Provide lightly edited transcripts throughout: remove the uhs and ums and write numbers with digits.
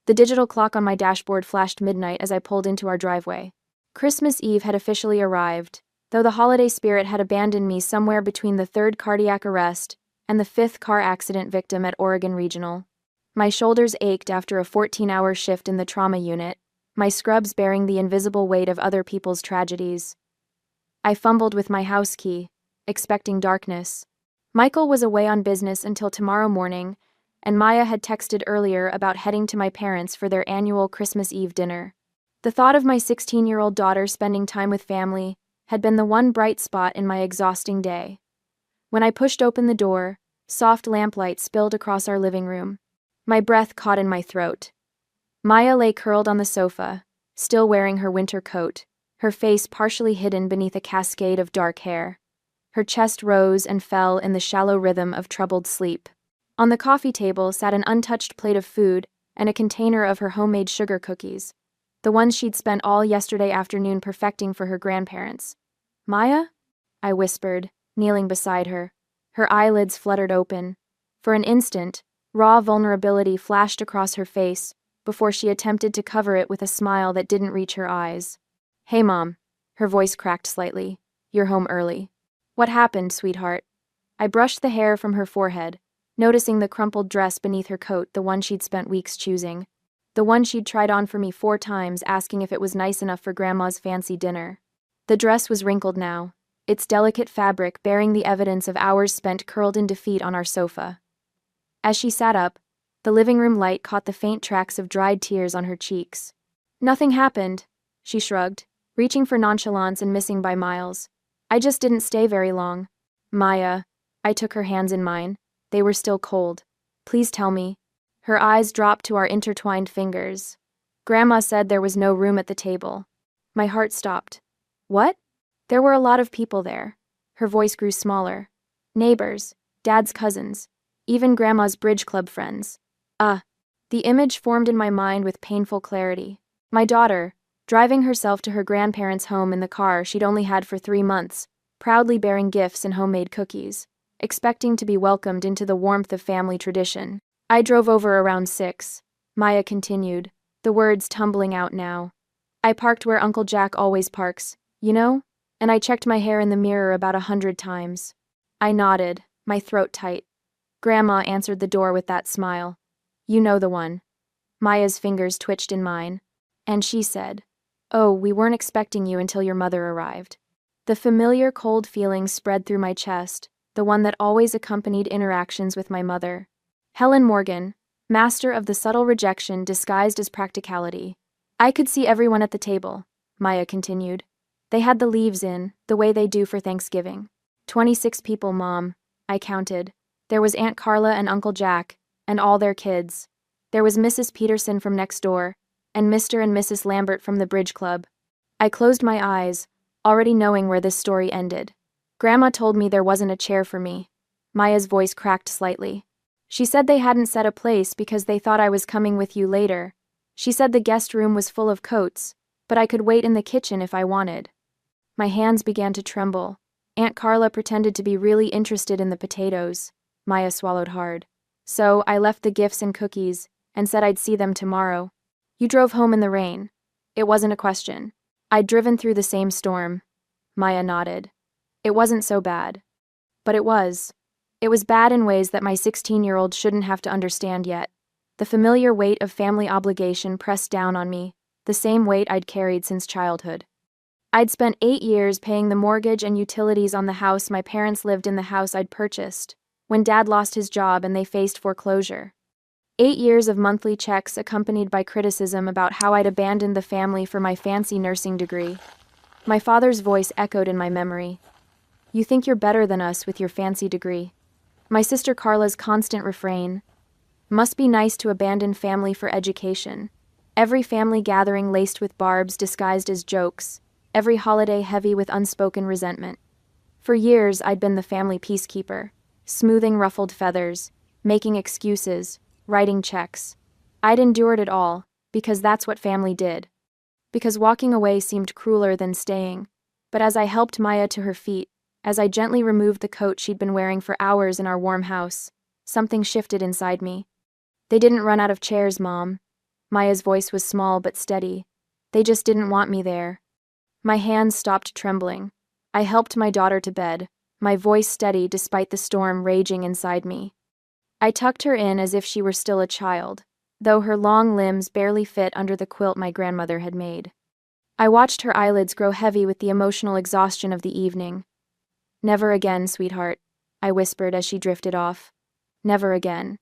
The digital clock on my dashboard flashed midnight as I pulled into our driveway. Christmas Eve had officially arrived, though the holiday spirit had abandoned me somewhere between the third cardiac arrest and the fifth car accident victim at Oregon Regional. My shoulders ached after a 14-hour shift in the trauma unit, my scrubs bearing the invisible weight of other people's tragedies. I fumbled with my house key, expecting darkness. Michael was away on business until tomorrow morning, and Maya had texted earlier about heading to my parents for their annual Christmas Eve dinner. The thought of my 16-year-old daughter spending time with family had been the one bright spot in my exhausting day. When I pushed open the door, soft lamplight spilled across our living room. My breath caught in my throat. Maya lay curled on the sofa, still wearing her winter coat, her face partially hidden beneath a cascade of dark hair. Her chest rose and fell in the shallow rhythm of troubled sleep. On the coffee table sat an untouched plate of food and a container of her homemade sugar cookies, the ones she'd spent all yesterday afternoon perfecting for her grandparents. "Maya?" I whispered, kneeling beside her. Her eyelids fluttered open. For an instant, raw vulnerability flashed across her face before she attempted to cover it with a smile that didn't reach her eyes. "Hey, Mom." Her voice cracked slightly. "You're home early." "What happened, sweetheart?" I brushed the hair from her forehead, noticing the crumpled dress beneath her coat, the one she'd spent weeks choosing. The one she'd tried on for me 4 times, asking if it was nice enough for Grandma's fancy dinner. The dress was wrinkled now, its delicate fabric bearing the evidence of hours spent curled in defeat on our sofa. As she sat up, the living room light caught the faint tracks of dried tears on her cheeks. "Nothing happened," she shrugged, reaching for nonchalance and missing by miles. "I just didn't stay very long." "Maya." I took her hands in mine. They were still cold. "Please tell me." Her eyes dropped to our intertwined fingers. "Grandma said there was no room at the table." My heart stopped. "What?" "There were a lot of people there." Her voice grew smaller. "Neighbors, Dad's cousins, even Grandma's bridge club friends." The image formed in my mind with painful clarity. My daughter, driving herself to her grandparents' home in the car she'd only had for 3 months, proudly bearing gifts and homemade cookies, expecting to be welcomed into the warmth of family tradition. "I drove over around 6, Maya continued, the words tumbling out now. "I parked where Uncle Jack always parks, you know? And I checked my hair in the mirror about 100 times. I nodded, my throat tight. Grandma answered the door with that smile. "You know the one." Maya's fingers twitched in mine. "And she said, 'Oh, we weren't expecting you until your mother arrived.'" The familiar cold feeling spread through my chest, the one that always accompanied interactions with my mother. Helen Morgan, master of the subtle rejection disguised as practicality. "I could see everyone at the table," Maya continued. "They had the leaves in, the way they do for Thanksgiving. 26 people, Mom," I counted. There was Aunt Carla and Uncle Jack, and all their kids. There was Mrs. Peterson from next door, and Mr. and Mrs. Lambert from the bridge club. I closed my eyes, already knowing where this story ended. "Grandma told me there wasn't a chair for me." Maya's voice cracked slightly. "She said they hadn't set a place because they thought I was coming with you later. She said the guest room was full of coats, but I could wait in the kitchen if I wanted." My hands began to tremble. Aunt Carla pretended to be really interested in the potatoes. Maya swallowed hard. "So I left the gifts and cookies and said I'd see them tomorrow. You drove home in the rain." "It wasn't a question. I'd driven through the same storm." Maya nodded. "It wasn't so bad." But it was. It was bad in ways that my 16-year-old shouldn't have to understand yet. The familiar weight of family obligation pressed down on me, the same weight I'd carried since childhood. I'd spent 8 years paying the mortgage and utilities on the house my parents lived in, the house I'd purchased, when Dad lost his job and they faced foreclosure. 8 years of monthly checks accompanied by criticism about how I'd abandoned the family for my fancy nursing degree. My father's voice echoed in my memory. "You think you're better than us with your fancy degree." My sister Carla's constant refrain. "Must be nice to abandon family for education." Every family gathering laced with barbs disguised as jokes, every holiday heavy with unspoken resentment. For years I'd been the family peacekeeper, smoothing ruffled feathers, making excuses, writing checks. I'd endured it all, because that's what family did. Because walking away seemed crueler than staying. But as I helped Maya to her feet, as I gently removed the coat she'd been wearing for hours in our warm house, something shifted inside me. "They didn't run out of chairs, Mom." Maya's voice was small but steady. They just didn't want me there. My hands stopped trembling. I helped my daughter to bed, my voice steady despite the storm raging inside me. I tucked her in as if she were still a child, though her long limbs barely fit under the quilt my grandmother had made. I watched her eyelids grow heavy with the emotional exhaustion of the evening. "Never again, sweetheart," I whispered as she drifted off. "Never again."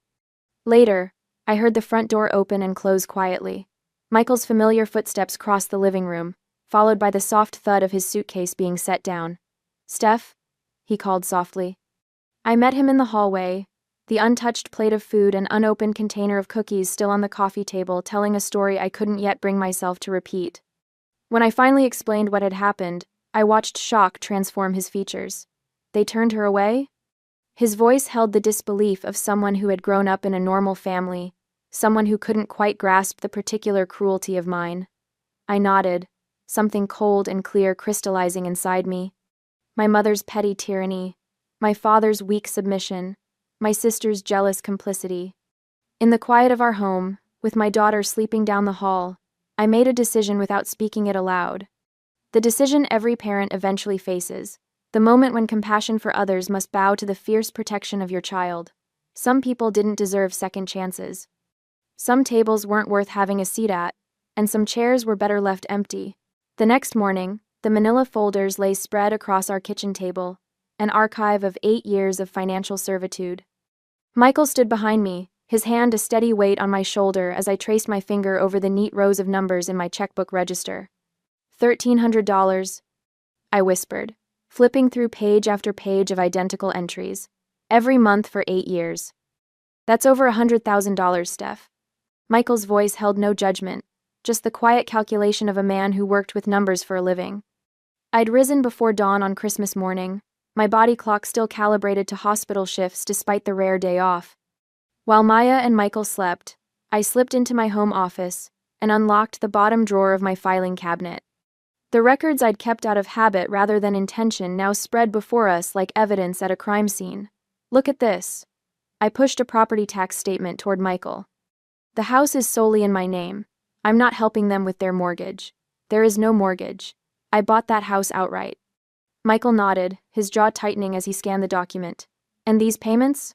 Later, I heard the front door open and close quietly. Michael's familiar footsteps crossed the living room, followed by the soft thud of his suitcase being set down. "Steph?" he called softly. I met him in the hallway, the untouched plate of food and unopened container of cookies still on the coffee table, telling a story I couldn't yet bring myself to repeat. When I finally explained what had happened, I watched shock transform his features. "They turned her away?" His voice held the disbelief of someone who had grown up in a normal family, someone who couldn't quite grasp the particular cruelty of mine. I nodded, something cold and clear crystallizing inside me. My mother's petty tyranny, my father's weak submission, my sister's jealous complicity. In the quiet of our home, with my daughter sleeping down the hall, I made a decision without speaking it aloud. The decision every parent eventually faces, the moment when compassion for others must bow to the fierce protection of your child. Some people didn't deserve second chances. Some tables weren't worth having a seat at, and some chairs were better left empty. The next morning, the manila folders lay spread across our kitchen table, an archive of 8 years of financial servitude. Michael stood behind me, his hand a steady weight on my shoulder as I traced my finger over the neat rows of numbers in my checkbook register. $1,300, I whispered, flipping through page after page of identical entries, every month for 8 years. "That's over $100,000, Steph." Michael's voice held no judgment, just the quiet calculation of a man who worked with numbers for a living. I'd risen before dawn on Christmas morning, my body clock still calibrated to hospital shifts despite the rare day off. While Maya and Michael slept, I slipped into my home office and unlocked the bottom drawer of my filing cabinet. The records I'd kept out of habit rather than intention now spread before us like evidence at a crime scene. "Look at this." I pushed a property tax statement toward Michael. "The house is solely in my name. I'm not helping them with their mortgage. There is no mortgage. I bought that house outright." Michael nodded, his jaw tightening as he scanned the document. "And these payments?"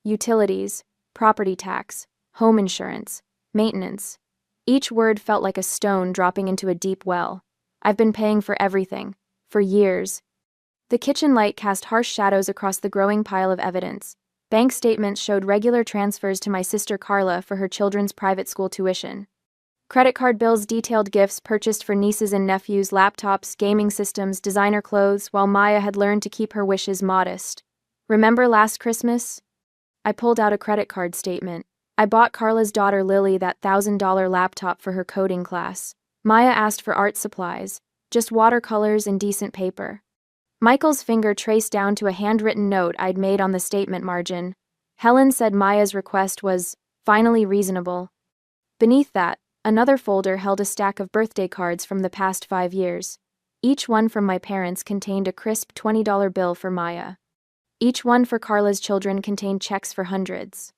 "Utilities, property tax, home insurance, maintenance." Each word felt like a stone dropping into a deep well. "I've been paying for everything, for years." The kitchen light cast harsh shadows across the growing pile of evidence. Bank statements showed regular transfers to my sister Carla for her children's private school tuition. Credit card bills detailed gifts purchased for nieces and nephews, laptops, gaming systems, designer clothes, while Maya had learned to keep her wishes modest. "Remember last Christmas?" I pulled out a credit card statement. "I bought Carla's daughter Lily that $1,000 laptop for her coding class. Maya asked for art supplies, just watercolors and decent paper." Michael's finger traced down to a handwritten note I'd made on the statement margin. Helen said Maya's request was finally reasonable. Beneath that, another folder held a stack of birthday cards from the past 5 years. Each one from my parents contained a crisp $20 bill for Maya. Each one for Carla's children contained checks for hundreds.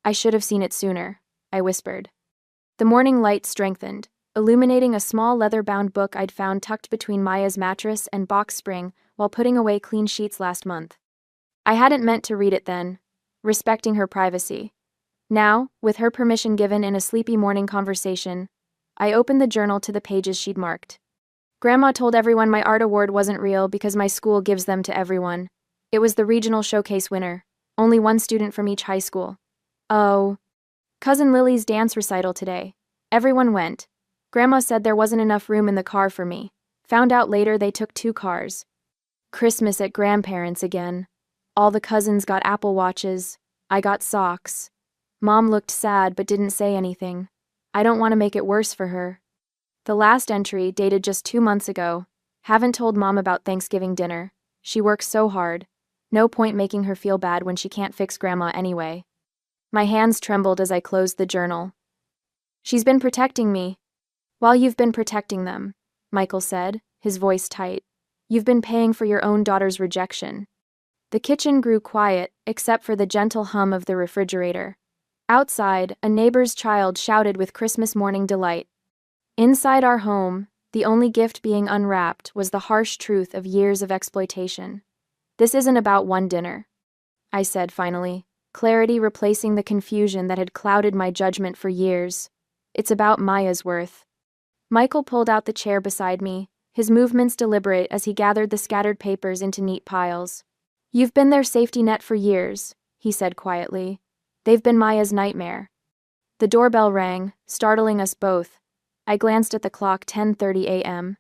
"I should have seen it sooner," I whispered. The morning light strengthened, illuminating a small leather-bound book I'd found tucked between Maya's mattress and box spring while putting away clean sheets last month. I hadn't meant to read it then, respecting her privacy. Now, with her permission given in a sleepy morning conversation, I opened the journal to the pages she'd marked. "Grandma told everyone my art award wasn't real because my school gives them to everyone. It was the regional showcase winner, only one student from each high school. Oh. Cousin Lily's dance recital today. Everyone went. Grandma said there wasn't enough room in the car for me. Found out later they took 2 cars. Christmas at grandparents again. All the cousins got Apple Watches. I got socks. Mom looked sad but didn't say anything. I don't want to make it worse for her." The last entry, dated just 2 months ago. "Haven't told Mom about Thanksgiving dinner. She works so hard. No point making her feel bad when she can't fix Grandma anyway." My hands trembled as I closed the journal. "She's been protecting me." "While you've been protecting them," Michael said, his voice tight, "you've been paying for your own daughter's rejection." The kitchen grew quiet, except for the gentle hum of the refrigerator. Outside, a neighbor's child shouted with Christmas morning delight. Inside our home, the only gift being unwrapped was the harsh truth of years of exploitation. This isn't about one dinner, I said finally, clarity replacing the confusion that had clouded my judgment for years. It's about Maya's worth. Michael pulled out the chair beside me, his movements deliberate as he gathered the scattered papers into neat piles. You've been their safety net for years, he said quietly. They've been Maya's nightmare. The doorbell rang, startling us both. I glanced at the clock, 10:30 a.m.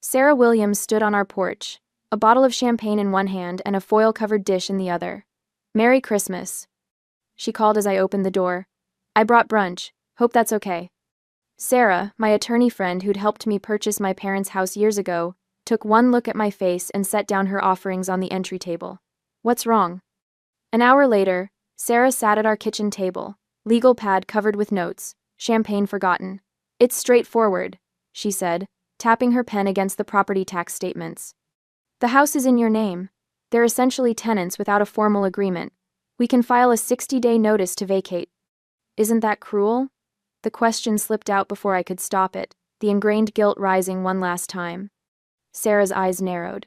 Sarah Williams stood on our porch, a bottle of champagne in one hand and a foil-covered dish in the other. "Merry Christmas," she called as I opened the door. "I brought brunch. Hope that's okay." Sarah, my attorney friend who'd helped me purchase my parents' house years ago, took one look at my face and set down her offerings on the entry table. "What's wrong?" An hour later, Sarah sat at our kitchen table, legal pad covered with notes, champagne forgotten. "It's straightforward," she said, tapping her pen against the property tax statements. "The house is in your name. They're essentially tenants without a formal agreement. We can file a 60-day notice to vacate." "Isn't that cruel?" The question slipped out before I could stop it, the ingrained guilt rising one last time. Sarah's eyes narrowed.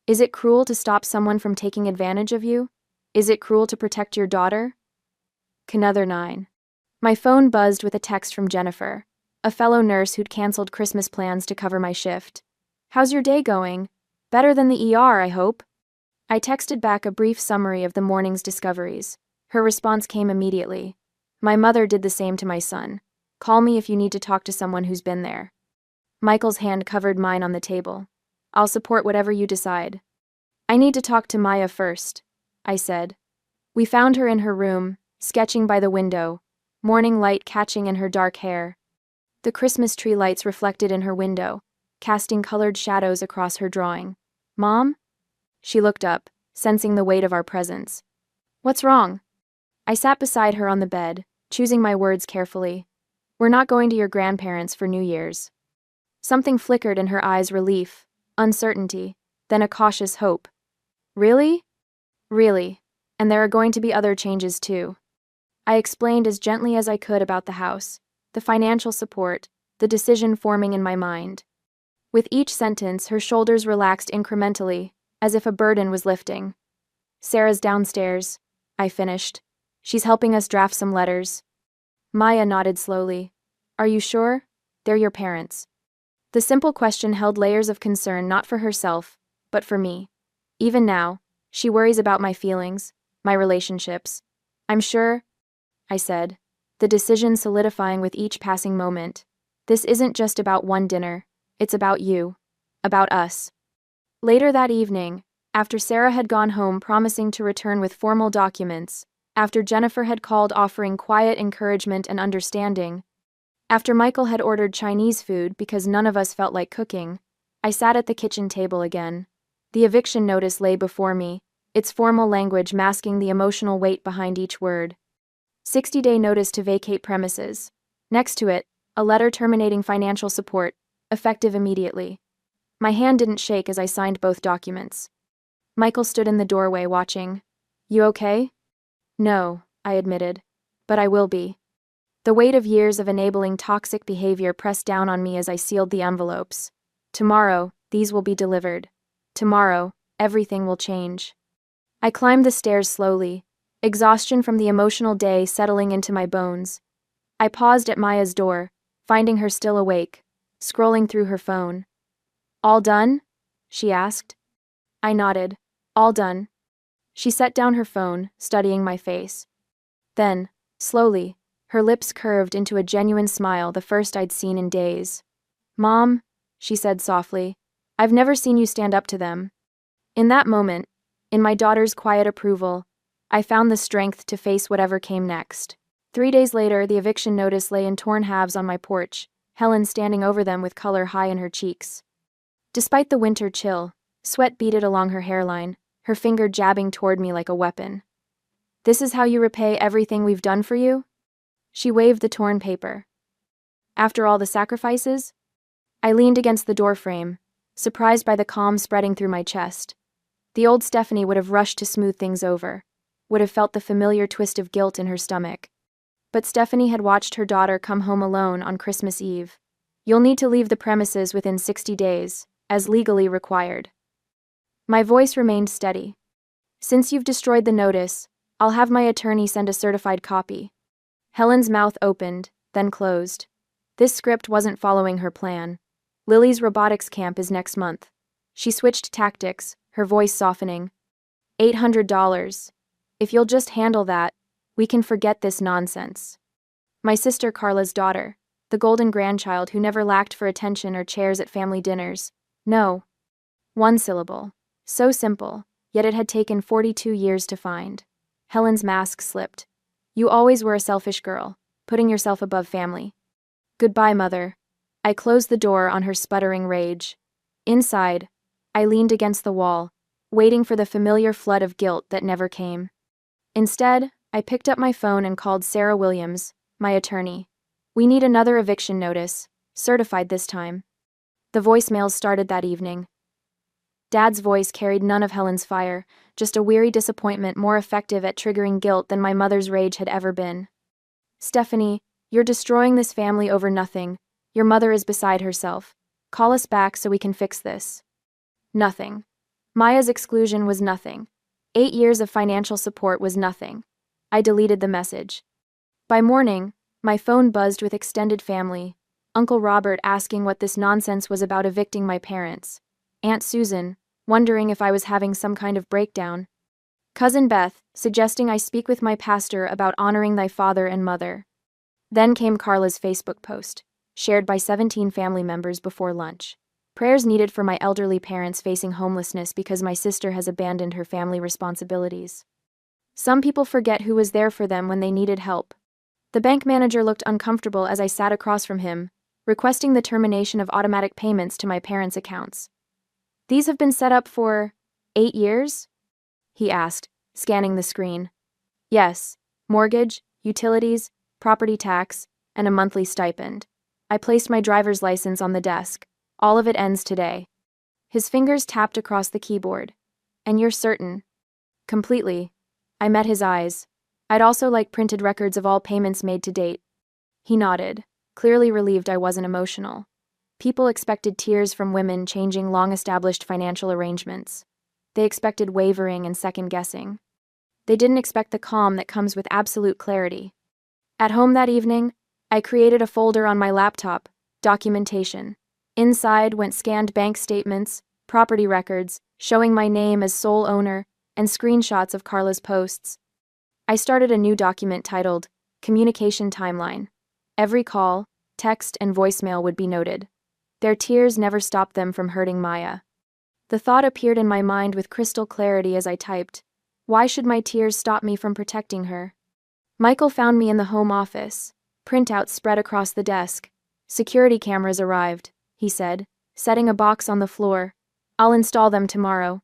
"Is it cruel to stop someone from taking advantage of you? Is it cruel to protect your daughter?" Another 9. My phone buzzed with a text from Jennifer, a fellow nurse who'd canceled Christmas plans to cover my shift. "How's your day going? Better than the ER, I hope." I texted back a brief summary of the morning's discoveries. Her response came immediately. "My mother did the same to my son. Call me if you need to talk to someone who's been there." Michael's hand covered mine on the table. "I'll support whatever you decide." "I need to talk to Maya first," I said. We found her in her room, sketching by the window, morning light catching in her dark hair. The Christmas tree lights reflected in her window, casting colored shadows across her drawing. "Mom?" She looked up, sensing the weight of our presence. "What's wrong?" I sat beside her on the bed, choosing my words carefully. "We're not going to your grandparents' for New Year's." Something flickered in her eyes, relief, uncertainty, then a cautious hope. "Really?" "Really. And there are going to be other changes too." I explained as gently as I could about the house, the financial support, the decision forming in my mind. With each sentence, her shoulders relaxed incrementally, as if a burden was lifting. "Sarah's downstairs," I finished. "She's helping us draft some letters." Maya nodded slowly. "Are you sure? They're your parents." The simple question held layers of concern not for herself, but for me. Even now, she worries about my feelings, my relationships. "I'm sure," I said, the decision solidifying with each passing moment. "This isn't just about one dinner, it's about you. About us." Later that evening, after Sarah had gone home promising to return with formal documents, after Jennifer had called offering quiet encouragement and understanding, after Michael had ordered Chinese food because none of us felt like cooking, I sat at the kitchen table again. The eviction notice lay before me, its formal language masking the emotional weight behind each word. 60-day notice to vacate premises. Next to it, a letter terminating financial support, effective immediately. My hand didn't shake as I signed both documents. Michael stood in the doorway watching. "You okay?" "No," I admitted. "But I will be." The weight of years of enabling toxic behavior pressed down on me as I sealed the envelopes. Tomorrow, these will be delivered. Tomorrow, everything will change. I climbed the stairs slowly, exhaustion from the emotional day settling into my bones. I paused at Maya's door, finding her still awake, scrolling through her phone. "All done?" she asked. I nodded. "All done." She set down her phone, studying my face. Then, slowly, her lips curved into a genuine smile, the first I'd seen in days. "Mom," she said softly, "I've never seen you stand up to them." In that moment, in my daughter's quiet approval, I found the strength to face whatever came next. 3 days later, the eviction notice lay in torn halves on my porch, Helen standing over them with color high in her cheeks. Despite the winter chill, sweat beaded along her hairline, her finger jabbing toward me like a weapon. "This is how you repay everything we've done for you?" She waved the torn paper. "After all the sacrifices?" I leaned against the doorframe, surprised by the calm spreading through my chest. The old Stephanie would have rushed to smooth things over, would have felt the familiar twist of guilt in her stomach. But Stephanie had watched her daughter come home alone on Christmas Eve. You'll need to leave the premises within 60 days, as legally required. My voice remained steady. Since you've destroyed the notice, I'll have my attorney send a certified copy. Helen's mouth opened, then closed. This script wasn't following her plan. Lily's robotics camp is next month. She switched tactics, her voice softening. $800. If you'll just handle that, we can forget this nonsense. My sister Carla's daughter, the golden grandchild who never lacked for attention or chairs at family dinners. No. One syllable. So simple, yet it had taken 42 years to find. Helen's mask slipped. You always were a selfish girl, putting yourself above family. Goodbye, Mother. I closed the door on her sputtering rage. Inside, I leaned against the wall, waiting for the familiar flood of guilt that never came. Instead, I picked up my phone and called Sarah Williams, my attorney. We need another eviction notice, certified this time. The voicemails started that evening. Dad's voice carried none of Helen's fire, just a weary disappointment more effective at triggering guilt than my mother's rage had ever been. Stephanie, you're destroying this family over nothing. Your mother is beside herself. Call us back so we can fix this. Nothing. Maya's exclusion was nothing. 8 years of financial support was nothing. I deleted the message. By morning, my phone buzzed with extended family. Uncle Robert asking what this nonsense was about evicting my parents. Aunt Susan, wondering if I was having some kind of breakdown. Cousin Beth, suggesting I speak with my pastor about honoring thy father and mother. Then came Carla's Facebook post, shared by 17 family members before lunch. Prayers needed for my elderly parents facing homelessness because my sister has abandoned her family responsibilities. Some people forget who was there for them when they needed help. The bank manager looked uncomfortable as I sat across from him, requesting the termination of automatic payments to my parents' accounts. These have been set up for 8 years? He asked, scanning the screen. Yes, mortgage, utilities, property tax, and a monthly stipend. I placed my driver's license on the desk. All of it ends today. His fingers tapped across the keyboard. And you're certain? Completely. I met his eyes. I'd also like printed records of all payments made to date. He nodded, clearly relieved I wasn't emotional. People expected tears from women changing long-established financial arrangements. They expected wavering and second-guessing. They didn't expect the calm that comes with absolute clarity. At home that evening, I created a folder on my laptop, documentation. Inside went scanned bank statements, property records, showing my name as sole owner, and screenshots of Carla's posts. I started a new document titled Communication Timeline. Every call, text, and voicemail would be noted. Their tears never stopped them from hurting Maya. The thought appeared in my mind with crystal clarity as I typed. Why should my tears stop me from protecting her? Michael found me in the home office. Printouts spread across the desk. Security cameras arrived, he said, setting a box on the floor. I'll install them tomorrow.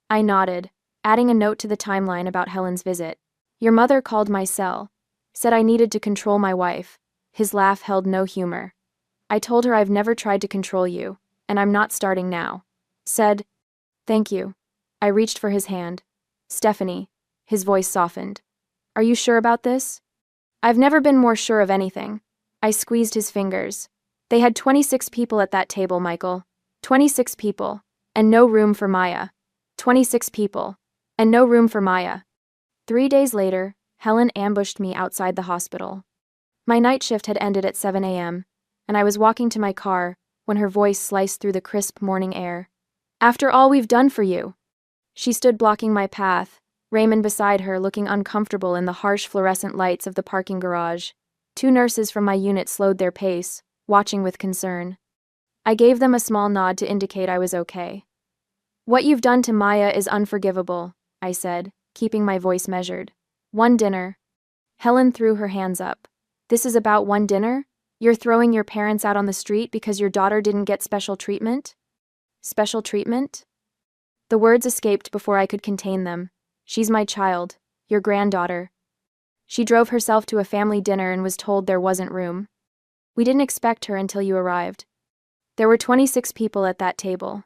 I nodded, adding a note to the timeline about Helen's visit. Your mother called my cell. Said I needed to control my wife. His laugh held no humor. I told her I've never tried to control you, and I'm not starting now. Said, thank you. I reached for his hand. Stephanie. His voice softened. Are you sure about this? I've never been more sure of anything. I squeezed his fingers. They had 26 people at that table, Michael. 26 people, and no room for Maya. 26 people, and no room for Maya. 3 days later, Helen ambushed me outside the hospital. My night shift had ended at 7 a.m., and I was walking to my car when her voice sliced through the crisp morning air. After all we've done for you. She stood blocking my path, Raymond beside her looking uncomfortable in the harsh fluorescent lights of the parking garage. 2 nurses from my unit slowed their pace, watching with concern. I gave them a small nod to indicate I was okay. What you've done to Maya is unforgivable, I said, keeping my voice measured. 1 dinner. Helen threw her hands up. This is about 1 dinner? You're throwing your parents out on the street because your daughter didn't get special treatment? Special treatment? The words escaped before I could contain them. She's my child, your granddaughter. She drove herself to a family dinner and was told there wasn't room. We didn't expect her until you arrived. There were 26 people at that table.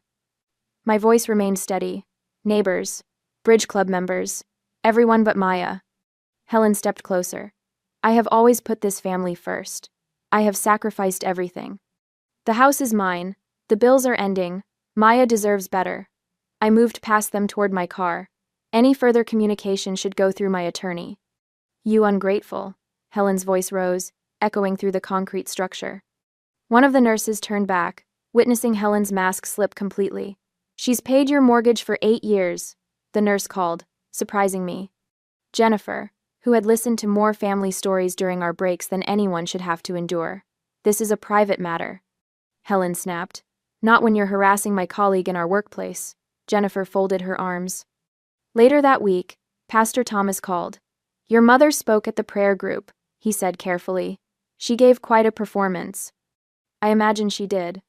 My voice remained steady. Neighbors, bridge club members, everyone but Maya. Helen stepped closer. I have always put this family first. I have sacrificed everything. The house is mine. The bills are ending. Maya deserves better. I moved past them toward my car. Any further communication should go through my attorney. You ungrateful. Helen's voice rose, echoing through the concrete structure. One of the nurses turned back, witnessing Helen's mask slip completely. She's paid your mortgage for 8 years, the nurse called, surprising me. Jennifer, who had listened to more family stories during our breaks than anyone should have to endure. This is a private matter. Helen snapped. Not when you're harassing my colleague in our workplace. Jennifer folded her arms. Later that week, Pastor Thomas called. Your mother spoke at the prayer group, he said carefully. She gave quite a performance. I imagine she did.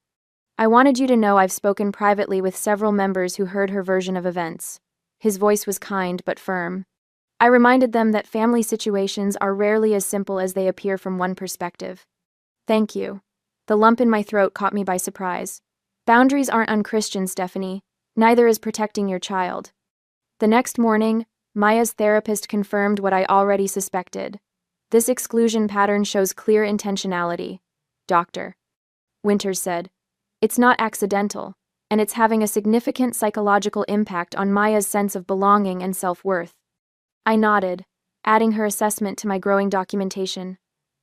I wanted you to know I've spoken privately with several members who heard her version of events. His voice was kind but firm. I reminded them that family situations are rarely as simple as they appear from one perspective. Thank you. The lump in my throat caught me by surprise. Boundaries aren't unchristian, Stephanie. Neither is protecting your child. The next morning, Maya's therapist confirmed what I already suspected. This exclusion pattern shows clear intentionality. Dr. Winters said. It's not accidental, and it's having a significant psychological impact on Maya's sense of belonging and self-worth. I nodded, adding her assessment to my growing documentation.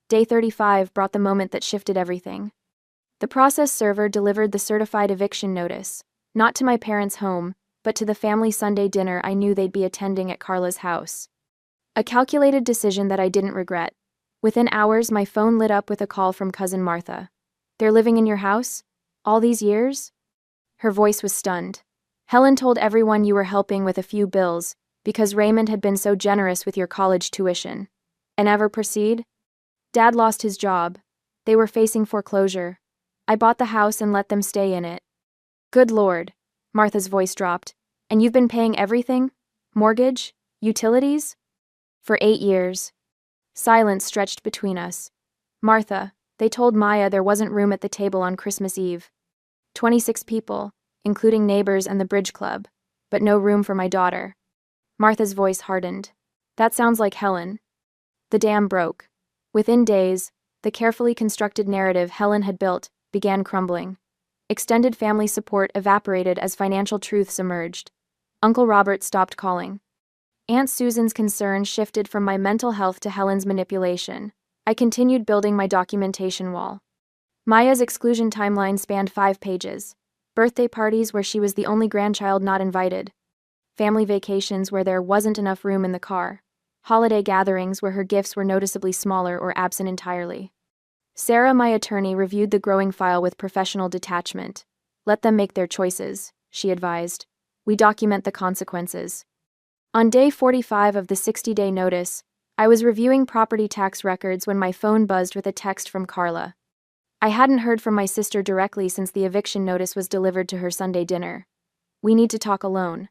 Day 35 brought the moment that shifted everything. The process server delivered the certified eviction notice, not to my parents' home, but to the family Sunday dinner I knew they'd be attending at Carla's house. A calculated decision that I didn't regret. Within hours, my phone lit up with a call from cousin Martha. They're living in your house? All these years? Her voice was stunned. Helen told everyone you were helping with a few bills, because Raymond had been so generous with your college tuition. And ever proceed? Dad lost his job. They were facing foreclosure. I bought the house and let them stay in it. Good Lord. Martha's voice dropped. And you've been paying everything? Mortgage? Utilities? For 8 years. Silence stretched between us. Martha, they told Maya there wasn't room at the table on Christmas Eve. 26 people, including neighbors and the bridge club, but no room for my daughter. Martha's voice hardened. That sounds like Helen. The dam broke. Within days, the carefully constructed narrative Helen had built began crumbling. Extended family support evaporated as financial truths emerged. Uncle Robert stopped calling. Aunt Susan's concern shifted from my mental health to Helen's manipulation. I continued building my documentation wall. Maya's exclusion timeline spanned 5 pages. Birthday parties where she was the only grandchild not invited. Family vacations where there wasn't enough room in the car. Holiday gatherings where her gifts were noticeably smaller or absent entirely. Sarah, my attorney, reviewed the growing file with professional detachment. Let them make their choices, she advised. We document the consequences. On day 45 of the 60-day notice, I was reviewing property tax records when my phone buzzed with a text from Carla. I hadn't heard from my sister directly since the eviction notice was delivered to her Sunday dinner. We need to talk alone.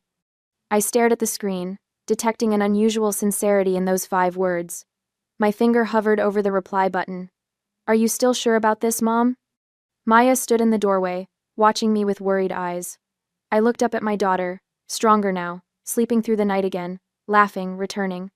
I stared at the screen, detecting an unusual sincerity in those 5 words. My finger hovered over the reply button. Are you still sure about this, Mom? Maya stood in the doorway, watching me with worried eyes. I looked up at my daughter, stronger now, sleeping through the night again, laughing, returning.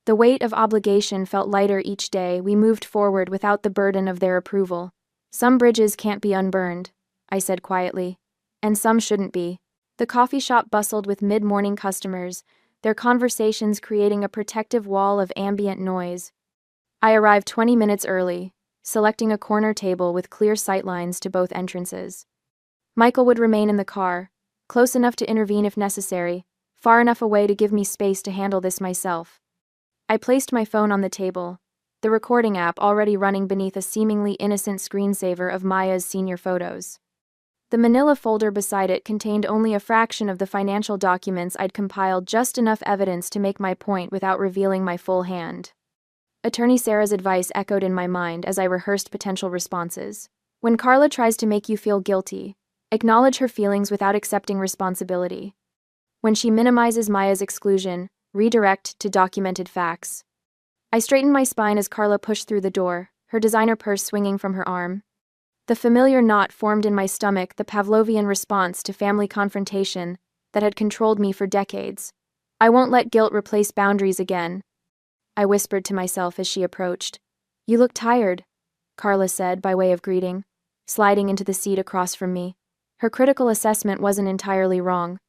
The weight of obligation felt lighter each day. We moved forward without the burden of their approval. Some bridges can't be unburned, I said quietly. And some shouldn't be. The coffee shop bustled with mid-morning customers, their conversations creating a protective wall of ambient noise. I arrived 20 minutes early, selecting a corner table with clear sightlines to both entrances. Michael would remain in the car, close enough to intervene if necessary, far enough away to give me space to handle this myself. I placed my phone on the table, the recording app already running beneath a seemingly innocent screensaver of Maya's senior photos. The manila folder beside it contained only a fraction of the financial documents I'd compiled, just enough evidence to make my point without revealing my full hand. Attorney Sarah's advice echoed in my mind as I rehearsed potential responses. When Carla tries to make you feel guilty, acknowledge her feelings without accepting responsibility. When she minimizes Maya's exclusion, redirect to documented facts. I straightened my spine as Carla pushed through the door, her designer purse swinging from her arm. The familiar knot formed in my stomach, the Pavlovian response to family confrontation that had controlled me for decades. I won't let guilt replace boundaries again. I whispered to myself as she approached. "You look tired," Carla said by way of greeting, sliding into the seat across from me. Her critical assessment wasn't entirely wrong.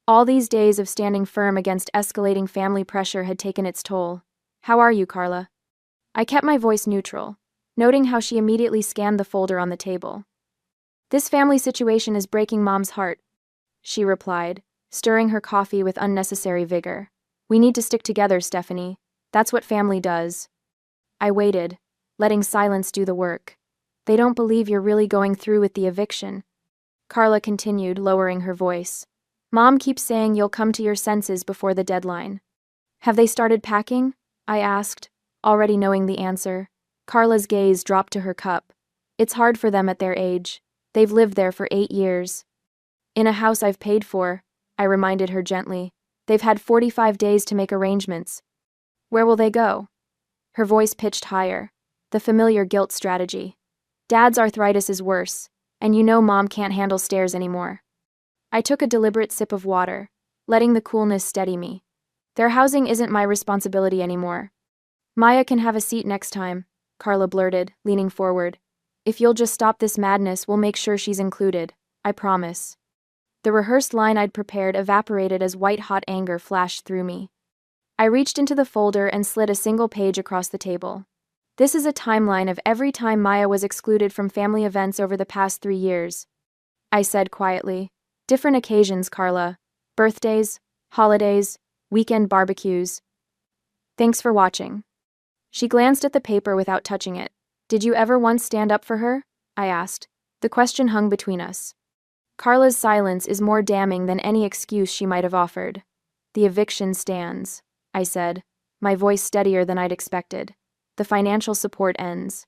All these days of standing firm against escalating family pressure had taken its toll. "How are you, Carla?" I kept my voice neutral, noting how she immediately scanned the folder on the table. "This family situation is breaking Mom's heart," she replied, stirring her coffee with unnecessary vigor. "We need to stick together, Stephanie. That's what family does." I waited, letting silence do the work. "They don't believe you're really going through with the eviction," Carla continued, lowering her voice. "Mom keeps saying you'll come to your senses before the deadline." "Have they started packing?" I asked, already knowing the answer. Carla's gaze dropped to her cup. "It's hard for them at their age. They've lived there for 8 years. In a house I've paid for," I reminded her gently. "They've had 45 days to make arrangements." "Where will they go?" Her voice pitched higher. The familiar guilt strategy. "Dad's arthritis is worse, and you know Mom can't handle stairs anymore." I took a deliberate sip of water, letting the coolness steady me. "Their housing isn't my responsibility anymore." "Maya can have a seat next time," Carla blurted, leaning forward. "If you'll just stop this madness, we'll make sure she's included. I promise." The rehearsed line I'd prepared evaporated as white-hot anger flashed through me. I reached into the folder and slid a single page across the table. "This is a timeline of every time Maya was excluded from family events over the past 3 years," I said quietly. "Different occasions, Carla. Birthdays, holidays, weekend barbecues. Thanks for watching." She glanced at the paper without touching it. "Did you ever once stand up for her?" I asked. The question hung between us. Carla's silence is more damning than any excuse she might have offered. "The eviction stands," I said, my voice steadier than I'd expected. "The financial support ends.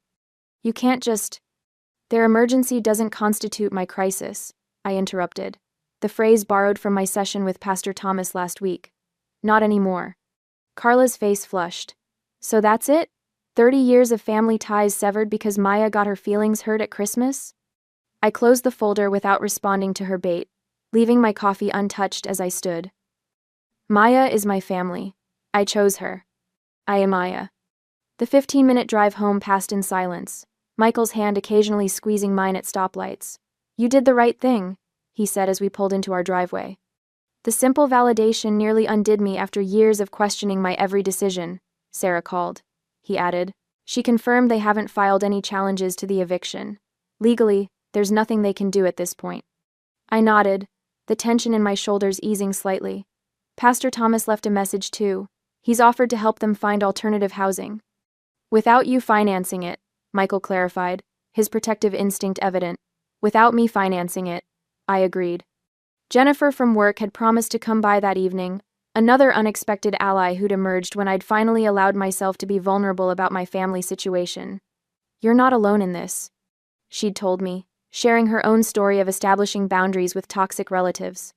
You can't just—" "Their emergency doesn't constitute my crisis," I interrupted, the phrase borrowed from my session with Pastor Thomas last week. "Not anymore." Carla's face flushed. "So that's it? 30 years of family ties severed because Maya got her feelings hurt at Christmas?" I closed the folder without responding to her bait, leaving my coffee untouched as I stood. "Maya is my family. I chose her. I am Maya." The 15-minute drive home passed in silence, Michael's hand occasionally squeezing mine at stoplights. "You did the right thing," he said as we pulled into our driveway. "The simple validation nearly undid me after years of questioning my every decision," Sarah called, he added. She confirmed they haven't filed any challenges to the eviction. "Legally, there's nothing they can do at this point." I nodded, the tension in my shoulders easing slightly. "Pastor Thomas left a message too. He's offered to help them find alternative housing." "Without you financing it," Michael clarified, his protective instinct evident. "Without me financing it," I agreed. Jennifer from work had promised to come by that evening, another unexpected ally who'd emerged when I'd finally allowed myself to be vulnerable about my family situation. "You're not alone in this," she'd told me, sharing her own story of establishing boundaries with toxic relatives.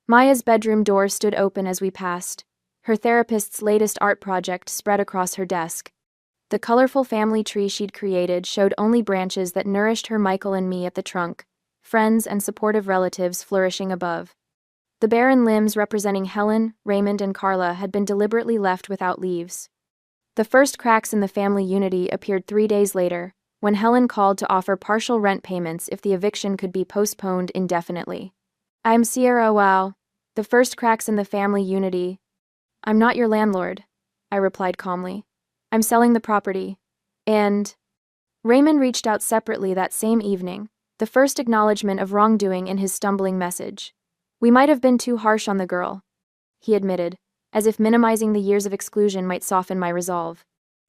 Maya's bedroom door stood open as we passed, her therapist's latest art project spread across her desk. The colorful family tree she'd created showed only branches that nourished her Michael and me at the trunk, friends and supportive relatives flourishing above. The barren limbs representing Helen, Raymond, and Carla had been deliberately left without leaves. The first cracks in the family unity appeared 3 days later, when Helen called to offer partial rent payments if the eviction could be postponed indefinitely. "I'm Sierra. Wow. The first cracks in the family unity." "I'm not your landlord," I replied calmly. "I'm selling the property. And—" Raymond reached out separately that same evening, the first acknowledgement of wrongdoing in his stumbling message. "We might have been too harsh on the girl," he admitted, as if minimizing the years of exclusion might soften my resolve.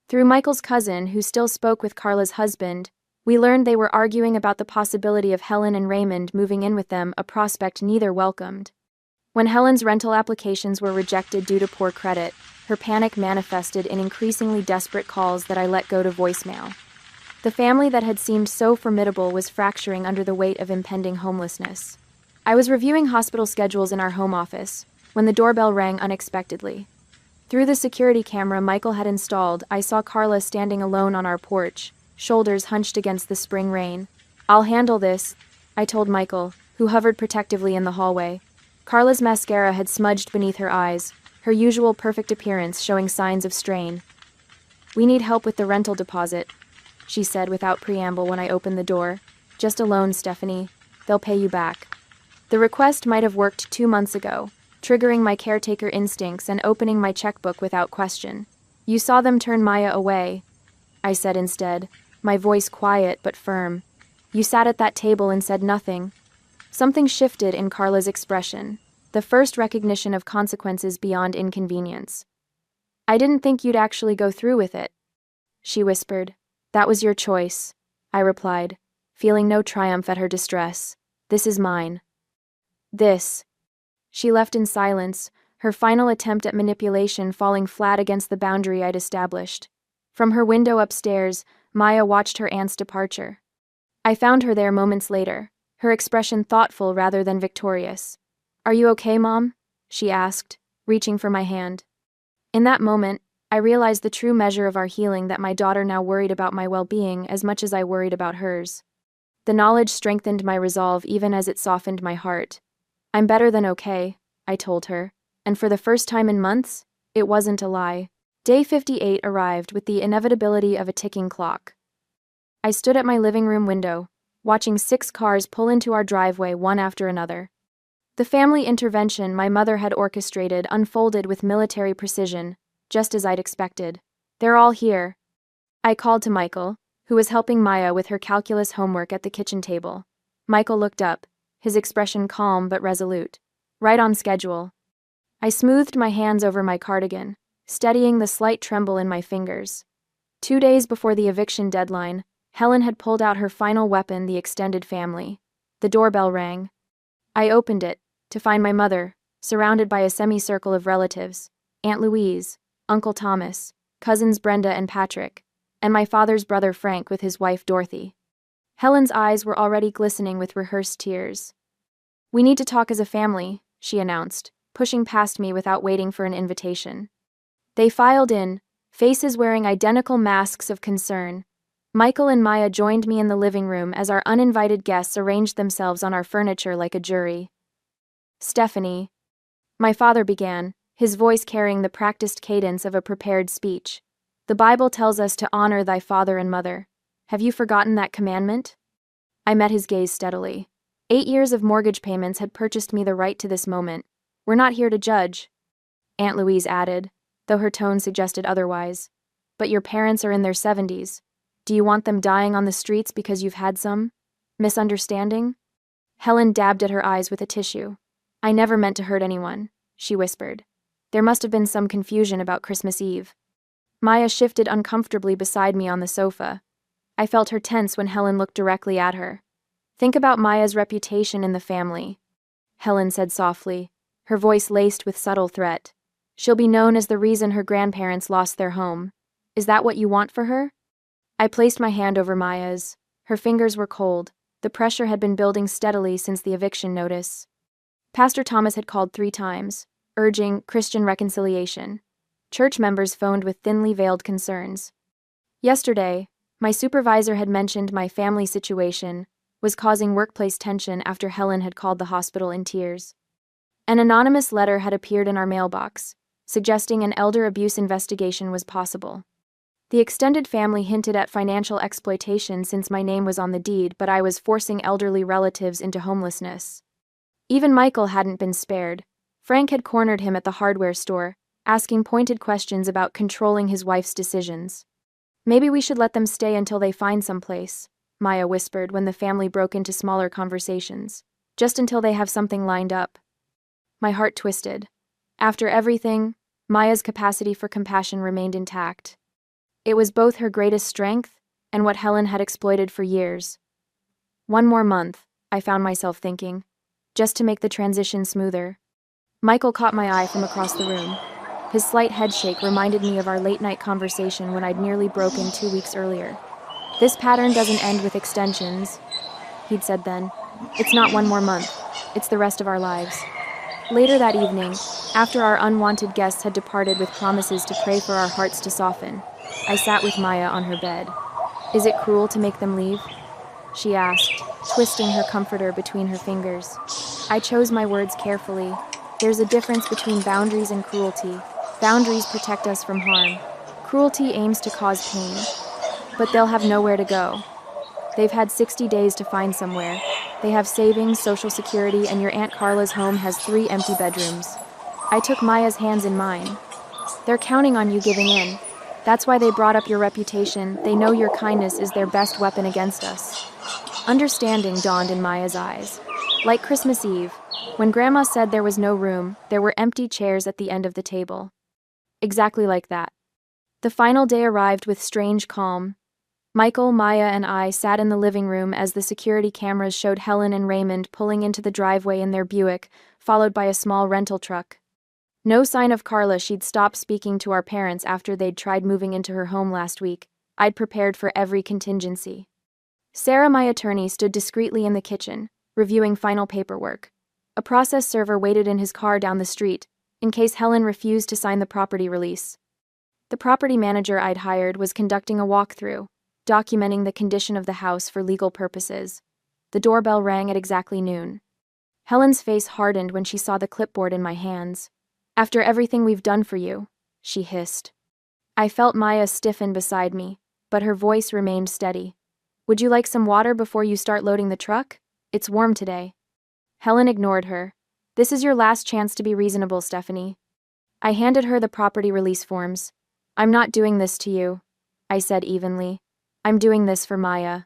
Through Michael's cousin, who still spoke with Carla's husband, we learned they were arguing about the possibility of Helen and Raymond moving in with them, a prospect neither welcomed. When Helen's rental applications were rejected due to poor credit, her panic manifested in increasingly desperate calls that I let go to voicemail. The family that had seemed so formidable was fracturing under the weight of impending homelessness. I was reviewing hospital schedules in our home office when the doorbell rang unexpectedly. Through the security camera Michael had installed, I saw Carla standing alone on our porch, shoulders hunched against the spring rain. "I'll handle this," I told Michael, who hovered protectively in the hallway. Carla's mascara had smudged beneath her eyes, her usual perfect appearance showing signs of strain. "We need help with the rental deposit," she said without preamble when I opened the door. "Just a loan, Stephanie. They'll pay you back." The request might have worked 2 months ago, triggering my caretaker instincts and opening my checkbook without question. "You saw them turn Maya away," I said instead, my voice quiet but firm. "You sat at that table and said nothing." Something shifted in Carla's expression, the first recognition of consequences beyond inconvenience. "I didn't think you'd actually go through with it," she whispered. "That was your choice," I replied, feeling no triumph at her distress. "This is mine." "This." She left in silence, her final attempt at manipulation falling flat against the boundary I'd established. From her window upstairs, Maya watched her aunt's departure. I found her there moments later, her expression thoughtful rather than victorious. "Are you okay, Mom?" she asked, reaching for my hand. In that moment, I realized the true measure of our healing, that my daughter now worried about my well-being as much as I worried about hers. The knowledge strengthened my resolve even as it softened my heart. "I'm better than okay," I told her, and for the first time in months, it wasn't a lie. Day 58 arrived with the inevitability of a ticking clock. I stood at my living room window, watching 6 cars pull into our driveway one after another. The family intervention my mother had orchestrated unfolded with military precision, just as I'd expected. "They're all here," I called to Michael, who was helping Maya with her calculus homework at the kitchen table. Michael looked up, his expression calm but resolute. "Right on schedule." I smoothed my hands over my cardigan, steadying the slight tremble in my fingers. 2 days before the eviction deadline, Helen had pulled out her final weapon, the extended family. The doorbell rang. I opened it, to find my mother, surrounded by a semicircle of relatives: Aunt Louise, Uncle Thomas, cousins Brenda and Patrick, and my father's brother Frank with his wife Dorothy. Helen's eyes were already glistening with rehearsed tears. "We need to talk as a family," she announced, pushing past me without waiting for an invitation. They filed in, faces wearing identical masks of concern. Michael and Maya joined me in the living room as our uninvited guests arranged themselves on our furniture like a jury. "Stephanie," my father began, his voice carrying the practiced cadence of a prepared speech. "The Bible tells us to honor thy father and mother. Have you forgotten that commandment?" I met his gaze steadily. 8 years of mortgage payments had purchased me the right to this moment. "We're not here to judge," Aunt Louise added, though her tone suggested otherwise. "But your parents are in their 70s. Do you want them dying on the streets because you've had some misunderstanding?" Helen dabbed at her eyes with a tissue. "I never meant to hurt anyone," she whispered. "There must have been some confusion about Christmas Eve." Maya shifted uncomfortably beside me on the sofa. I felt her tense when Helen looked directly at her. "Think about Maya's reputation in the family," Helen said softly, her voice laced with subtle threat. "She'll be known as the reason her grandparents lost their home. Is that what you want for her?" I placed my hand over Maya's. Her fingers were cold. The pressure had been building steadily since the eviction notice. Pastor Thomas had called 3 times, urging Christian reconciliation. Church members phoned with thinly veiled concerns. Yesterday, my supervisor had mentioned my family situation was causing workplace tension after Helen had called the hospital in tears. An anonymous letter had appeared in our mailbox, suggesting an elder abuse investigation was possible. The extended family hinted at financial exploitation since my name was on the deed, but I was forcing elderly relatives into homelessness. Even Michael hadn't been spared. Frank had cornered him at the hardware store, asking pointed questions about controlling his wife's decisions. "Maybe we should let them stay until they find someplace," Maya whispered when the family broke into smaller conversations. "Just until they have something lined up." My heart twisted. After everything, Maya's capacity for compassion remained intact. It was both her greatest strength and what Helen had exploited for years. One more month, I found myself thinking, just to make the transition smoother. Michael caught my eye from across the room. His slight headshake reminded me of our late-night conversation when I'd nearly broken 2 weeks earlier. "This pattern doesn't end with extensions," he'd said then. "It's not 1 more month. It's the rest of our lives." Later that evening, after our unwanted guests had departed with promises to pray for our hearts to soften, I sat with Maya on her bed. "Is it cruel to make them leave?" she asked, twisting her comforter between her fingers. I chose my words carefully. There's a difference between boundaries and cruelty. Boundaries protect us from harm. Cruelty aims to cause pain. But they'll have nowhere to go. They've had 60 days to find somewhere. They have savings, social security, and your Aunt Carla's home has 3 empty bedrooms. I took Maya's hands in mine. They're counting on you giving in. That's why they brought up your reputation. They know your kindness is their best weapon against us. Understanding dawned in Maya's eyes. Like Christmas Eve, when Grandma said there was no room, there were empty chairs at the end of the table. Exactly like that. The final day arrived with strange calm. Michael, Maya, and I sat in the living room as the security cameras showed Helen and Raymond pulling into the driveway in their Buick, followed by a small rental truck. No sign of Carla. She'd stopped speaking to our parents after they'd tried moving into her home last week. I'd prepared for every contingency. Sarah, my attorney, stood discreetly in the kitchen, reviewing final paperwork. A process server waited in his car down the street, in case Helen refused to sign the property release. The property manager I'd hired was conducting a walkthrough, documenting the condition of the house for legal purposes. The doorbell rang at exactly noon. Helen's face hardened when she saw the clipboard in my hands. "After everything we've done for you," she hissed. I felt Maya stiffen beside me, but her voice remained steady. "Would you like some water before you start loading the truck? It's warm today." Helen ignored her. "This is your last chance to be reasonable, Stephanie." I handed her the property release forms. "I'm not doing this to you," I said evenly. "I'm doing this for Maya."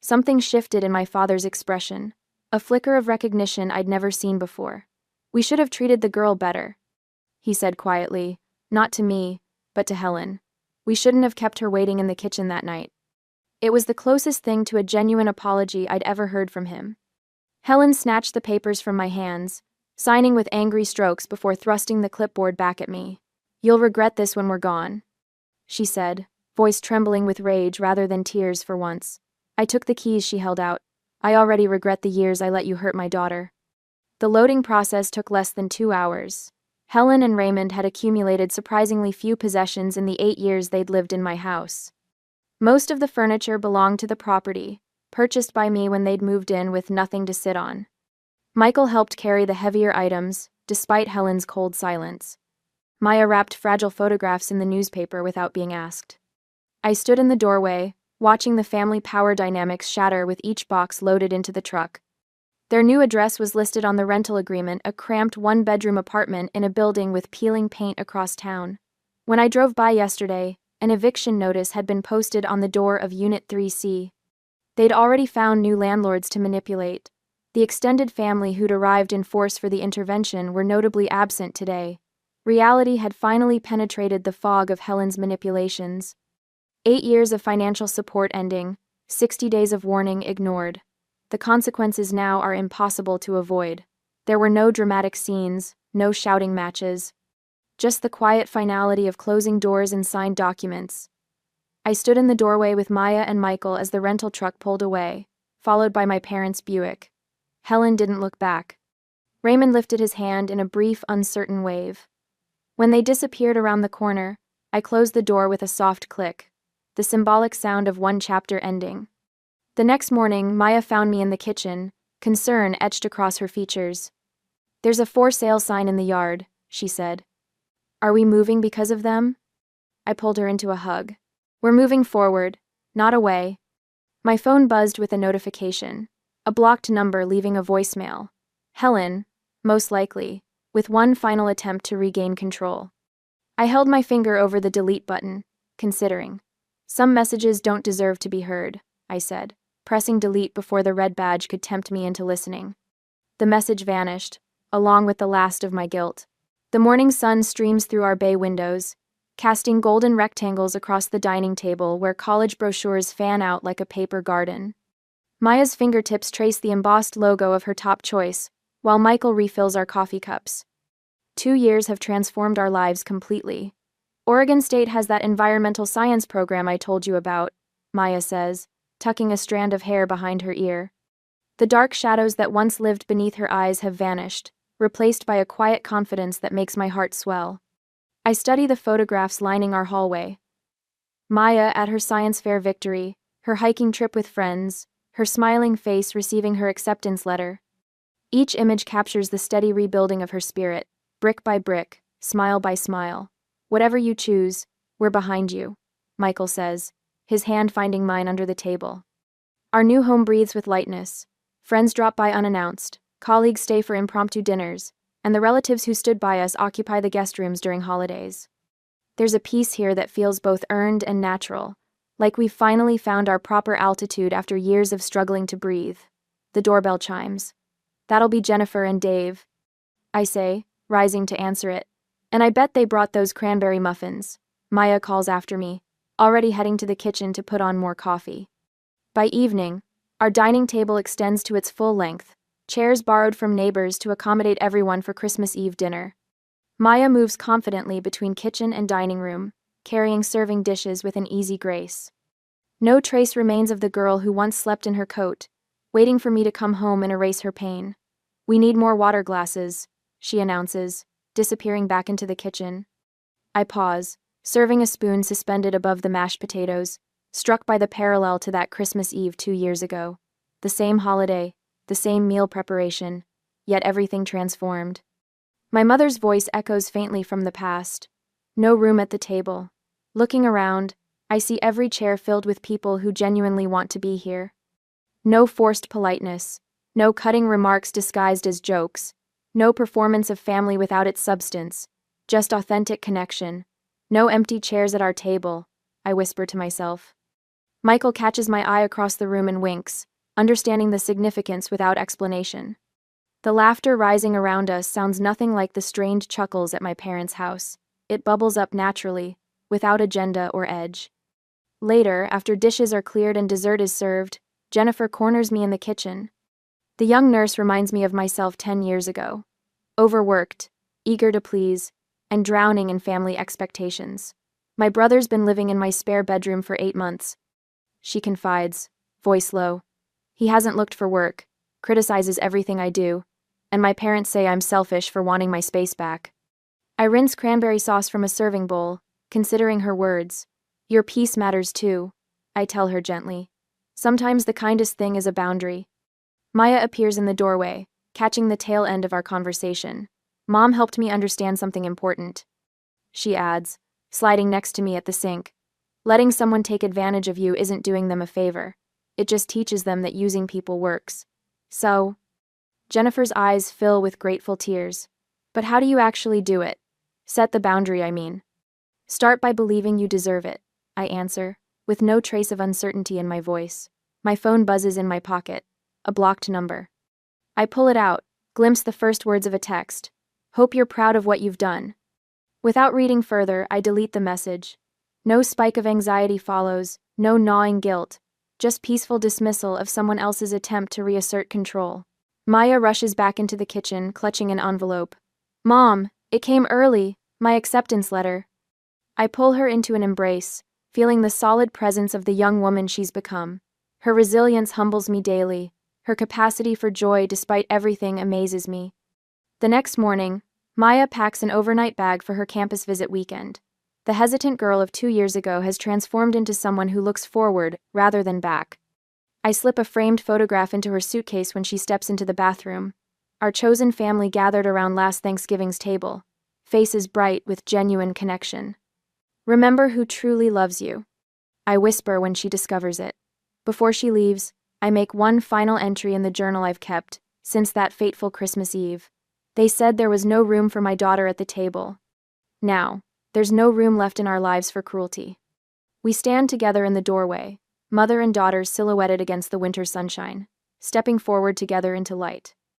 Something shifted in my father's expression, a flicker of recognition I'd never seen before. "We should have treated the girl better," he said quietly, not to me, but to Helen. "We shouldn't have kept her waiting in the kitchen that night." It was the closest thing to a genuine apology I'd ever heard from him. Helen snatched the papers from my hands, signing with angry strokes before thrusting the clipboard back at me. "You'll regret this when we're gone," she said, voice trembling with rage rather than tears for once. I took the keys she held out. "I already regret the years I let you hurt my daughter." The loading process took less than 2 hours. Helen and Raymond had accumulated surprisingly few possessions in the 8 years they'd lived in my house. Most of the furniture belonged to the property, purchased by me when they'd moved in with nothing to sit on. Michael helped carry the heavier items, despite Helen's cold silence. Maya wrapped fragile photographs in the newspaper without being asked. I stood in the doorway, watching the family power dynamics shatter with each box loaded into the truck. Their new address was listed on the rental agreement, a cramped 1-bedroom apartment in a building with peeling paint across town. When I drove by yesterday, an eviction notice had been posted on the door of Unit 3C. They'd already found new landlords to manipulate. The extended family who'd arrived in force for the intervention were notably absent today. Reality had finally penetrated the fog of Helen's manipulations. 8 years of financial support ending, 60 days of warning ignored. The consequences now are impossible to avoid. There were no dramatic scenes, no shouting matches. Just the quiet finality of closing doors and signed documents. I stood in the doorway with Maya and Michael as the rental truck pulled away, followed by my parents' Buick. Helen didn't look back. Raymond lifted his hand in a brief, uncertain wave. When they disappeared around the corner, I closed the door with a soft click, the symbolic sound of one chapter ending. The next morning, Maya found me in the kitchen, concern etched across her features. "There's a for sale sign in the yard," she said. "Are we moving because of them?" I pulled her into a hug. "We're moving forward, not away." My phone buzzed with a notification, a blocked number leaving a voicemail. Helen, most likely, with one final attempt to regain control. I held my finger over the delete button, considering. "Some messages don't deserve to be heard," I said, pressing delete before the red badge could tempt me into listening. The message vanished, along with the last of my guilt. The morning sun streams through our bay windows, casting golden rectangles across the dining table where college brochures fan out like a paper garden. Maya's fingertips trace the embossed logo of her top choice, while Michael refills our coffee cups. 2 years have transformed our lives completely. Oregon State has that environmental science program I told you about, Maya says, tucking a strand of hair behind her ear. The dark shadows that once lived beneath her eyes have vanished, replaced by a quiet confidence that makes my heart swell. I study the photographs lining our hallway. Maya at her science fair victory, her hiking trip with friends, her smiling face receiving her acceptance letter. Each image captures the steady rebuilding of her spirit, brick by brick, smile by smile. Whatever you choose, we're behind you, Michael says, his hand finding mine under the table. Our new home breathes with lightness. Friends drop by unannounced, colleagues stay for impromptu dinners, and the relatives who stood by us occupy the guest rooms during holidays. There's a peace here that feels both earned and natural, like we've finally found our proper altitude after years of struggling to breathe. The doorbell chimes. That'll be Jennifer and Dave, I say, rising to answer it. And I bet they brought those cranberry muffins, Maya calls after me, already heading to the kitchen to put on more coffee. By evening, our dining table extends to its full length, chairs borrowed from neighbors to accommodate everyone for Christmas Eve dinner. Maya moves confidently between kitchen and dining room, carrying serving dishes with an easy grace. No trace remains of the girl who once slept in her coat, waiting for me to come home and erase her pain. We need more water glasses, she announces, disappearing back into the kitchen. I pause, serving a spoon suspended above the mashed potatoes, struck by the parallel to that Christmas Eve 2 years ago. The same holiday, the same meal preparation, yet everything transformed. My mother's voice echoes faintly from the past. No room at the table. Looking around, I see every chair filled with people who genuinely want to be here. No forced politeness, no cutting remarks disguised as jokes, no performance of family without its substance, just authentic connection. No empty chairs at our table, I whisper to myself. Michael catches my eye across the room and winks, understanding the significance without explanation. The laughter rising around us sounds nothing like the strained chuckles at my parents' house. It bubbles up naturally, without agenda or edge. Later, after dishes are cleared and dessert is served, Jennifer corners me in the kitchen. The young nurse reminds me of myself 10 years ago. Overworked, eager to please, and drowning in family expectations. My brother's been living in my spare bedroom for 8 months. She confides, voice low. He hasn't looked for work, criticizes everything I do, and my parents say I'm selfish for wanting my space back. I rinse cranberry sauce from a serving bowl, considering her words. Your peace matters too, I tell her gently. Sometimes the kindest thing is a boundary. Maya appears in the doorway, catching the tail end of our conversation. Mom helped me understand something important, she adds, sliding next to me at the sink. Letting someone take advantage of you isn't doing them a favor. It just teaches them that using people works. So, Jennifer's eyes fill with grateful tears. But how do you actually do it? Set the boundary, I mean. Start by believing you deserve it, I answer, with no trace of uncertainty in my voice. My phone buzzes in my pocket, a blocked number. I pull it out, glimpse the first words of a text. Hope you're proud of what you've done. Without reading further, I delete the message. No spike of anxiety follows, no gnawing guilt, just peaceful dismissal of someone else's attempt to reassert control. Maya rushes back into the kitchen, clutching an envelope. Mom, it came early, my acceptance letter. I pull her into an embrace, feeling the solid presence of the young woman she's become. Her resilience humbles me daily. Her capacity for joy despite everything amazes me. The next morning, Maya packs an overnight bag for her campus visit weekend. The hesitant girl of 2 years ago has transformed into someone who looks forward rather than back. I slip a framed photograph into her suitcase when she steps into the bathroom. Our chosen family gathered around last Thanksgiving's table, faces bright with genuine connection. Remember who truly loves you, I whisper when she discovers it. Before she leaves, I make one final entry in the journal I've kept since that fateful Christmas Eve. They said there was no room for my daughter at the table. Now, there's no room left in our lives for cruelty. We stand together in the doorway, mother and daughter silhouetted against the winter sunshine, stepping forward together into light.